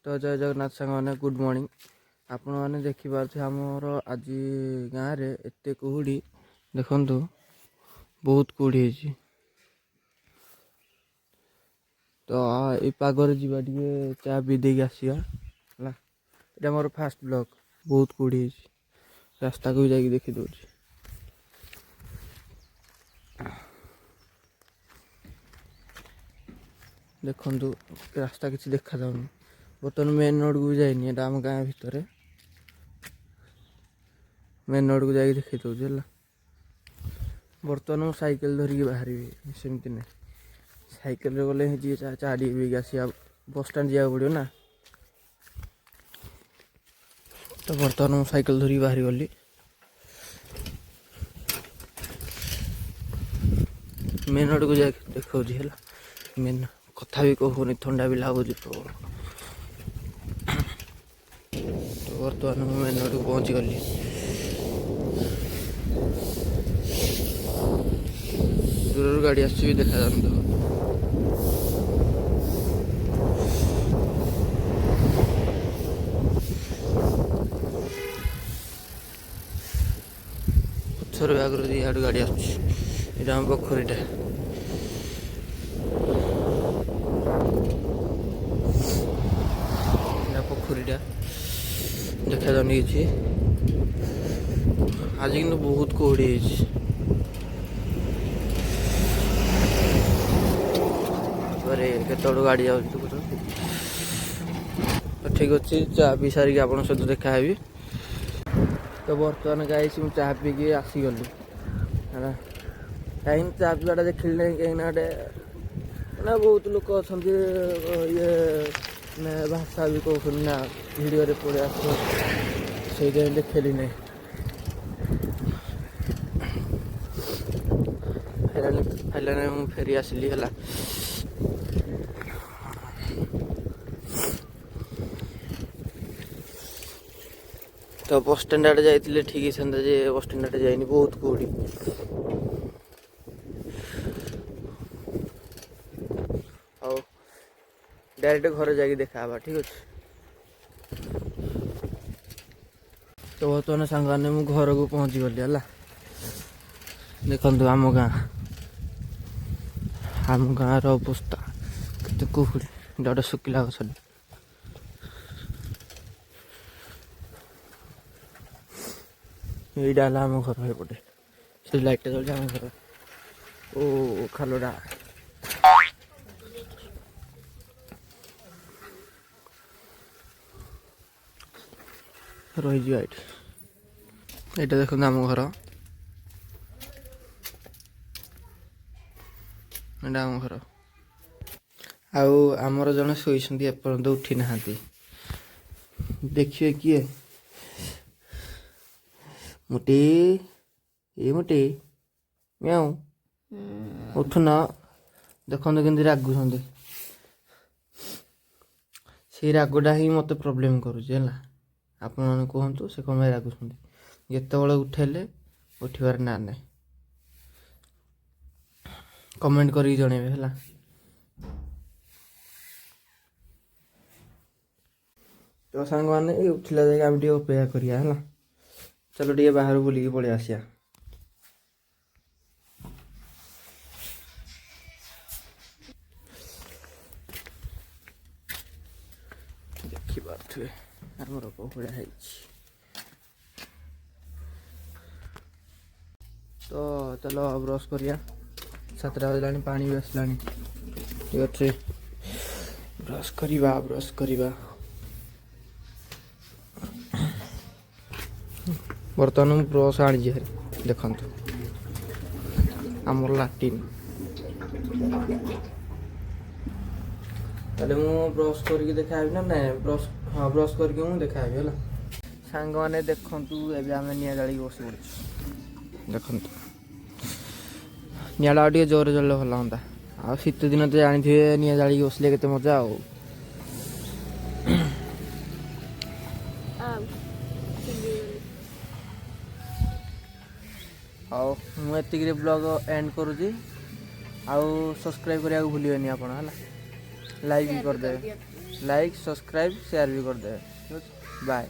तो जय जगन्नाथ सांग मैंने गुड मॉर्निंग। आपण मैंने देखिपे आमर आज गाँव में एत कुहुड़ी देखु बहुत कुहुड़ी है। तो ये पागरे जा चा पी दे आसवा है मोर फास्ट ब्लॉग। बहुत कुहुड़ी है रास्ता को भी जाकि देखी दूँ। देखु रास्ता किसी देखा जाऊनी। बर्तमान मेन रोड को भी जाइनी आम गाँव भितर मेन रोड को जाकि देखी दूसरी है। बर्तमान मुझे साइकेल धरिकी बाहर सेमती ना साइकेल गले जी चाड़ी भी आसा बस स्टाण जा पड़ो ना। तो बर्तमान मुझे साइकेल धरिकी बाहर गली मेन रोड को जाकि देखा है। मेन कथा भी कहूनी थंडा भी लगुच। तो बर्तमान मुझे मेन रोड को पहुँची गली। दूर गाड़ी आस देखा जाता पथर आगर इड गाड़ी आम पोखरीटा पोखरीटा देखा जानी कि आज कि बहुत कुहुड़ी केतु गाड़ी जा। तो ठीक अच्छे चा पी सारिक आप सहित देखा है। तो बर्तमान गाई मुझे चा पी की आसीगली है कहीं चा पीवाटा देखिले कहीं ना बहुत लोग अच्छा ये भाषा भी कहते ना भिडियो पड़े आस से देखली ना फाइल मुझे फेरी आसली है। तो बस स्टैंड आड़े जाइए ठीक था जे बस स्टैंड आड़े जाइनी बहुत कुहुड़ी। आओ डायरेक्ट घर जाकि देखा ठीक अच्छे। तो बर्तमान सांग मु घर को पहुँची गली है। देखु आम गाँव अवस्था के कुहुड़ी गोटे शुखिला गछ यहीटा आम घर एपटे से लाइट चलते आम घर ओ खालटा रही ये देखो आम घर आम घर आमर जड़े शोई एपर्तंत उठी ना देखिए किए मुटी ये मुटी म्याऊ उठुना देखते कि रागुंट से रागटा ही मत प्रोब्लेम करुचे आपण मैंने कहतु से कम रागुंट जिते उठेले उठबार ना ना कमेंट कर जनइबे है। तो सांग मैंने उठला जाए आम अपेक्षा करिया है। चलो टे बाहर बुलिकी पलि आसिया। देखिपे आमर कौड़ा है। तो चलो ब्रश करिया 7टा बजला पानी भी आसला ठीक अच्छे ब्रश करवा। बर्तमान ब्रश आनी देखु आमर लाट्रिन ताले मु ब्रश करके देखा ना ना ब्रश हाँ ब्रश करके मुझे देखा है। सांग मैंने देखु एवं आम निआ जाड़ी बस पड़े देखु निआला टे जोर जल्ले भल हाँ आ शीत दिन तो जानी थे निआ जाड़ी बसले के मजा आओ मुझे ब्लॉग एंड करुँची आउ सब्सक्राइब करने भूल आप लाइक भी करदे। लाइक सब्सक्राइब शेयर भी कर देवे। बाय।